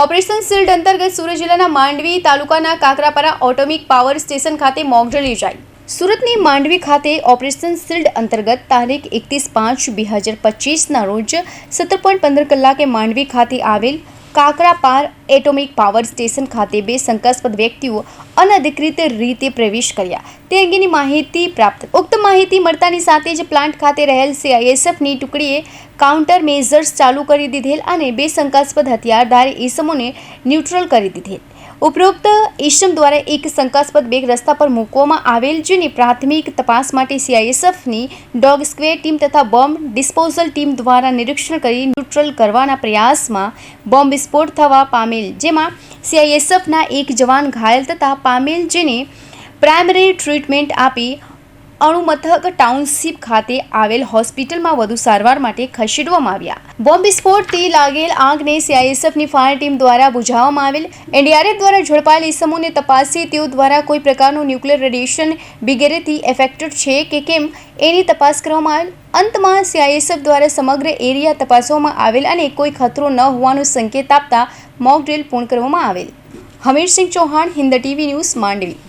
Operation shield અંતર્ગત સુરત જિલ્લાના માંડવી તાલુકાના કાકરાપારા એટોમિક પાવર સ્ટેશન ખાતે મોકડ્રીલ યોજાઈ। સુરતની માંડવી ખાતે ઓપરેશન શિલ્ડ અંતર્ગત તારીખ 31/5/2025ના રોજ 17.15 કલાકે માંડવી ખાતે આવેલ કાકરાપાર એટોમિક પાવર સ્ટેશન ખાતે બે શંકાસ્પદ વ્યક્તિઓ અનધિકૃત રીતે પ્રવેશ કર્યા તે અંગેની માહિતી પ્રાપ્ત। ઉક્ત માહિતી મળતાની સાથે જ પ્લાન્ટ ખાતે રહેલ CISFની ટુકડીએ કાઉન્ટર મેઝર્સ ચાલુ કરી દીધેલ અને બે શંકાસ્પદ હથિયારધારી ઈસમોને ન્યુટ્રલ કરી દીધેલ। ઉપરોક્ત ઈસમ દ્વારા એક શંકાસ્પદ બેગ રસ્તા પર મૂકવામાં આવેલ, જેની પ્રાથમિક તપાસ માટે CISFની ડોગ સ્ક્વેડ ટીમ તથા બોમ્બ ડિસ્પોઝલ ટીમ દ્વારા નિરીક્ષણ કરી ન્યુટ્રલ કરવાના પ્રયાસમાં બોમ્બ વિસ્ફોટ થવા પામેલ, જેમાં CISFના એક જવાન ઘાયલ તથા પામેલ, જેને પ્રાઇમરી ટ્રીટમેન્ટ આપી અણુમથક ટાઉનશીપ ખાતે આવેલ હોસ્પિટલમાં વધુ સારવાર માટે ખસેડવામાં આવ્યા। બોમ્બ વિસ્ફોટથી લાગેલ આગને CISFની ફાયર ટીમ દ્વારા બુઝાવવામાં આવેલ। NDRF દ્વારા ઝડપાયેલ ઇસમોને તપાસી તેઓ દ્વારા કોઈ પ્રકારનું ન્યુક્લિયર રેડિયેશન વગેરેથી એફેક્ટેડ છે કે કેમ એની તપાસ કરવામાં આવેલ। અંતમાં CISF દ્વારા સમગ્ર એરિયા તપાસવામાં આવેલ અને કોઈ ખતરો ન હોવાનો સંકેત આપતા મોક ડ્રીલ પૂર્ણ કરવામાં આવેલ। Hamirsinh Chauhan, Hind TV news, Mandvi.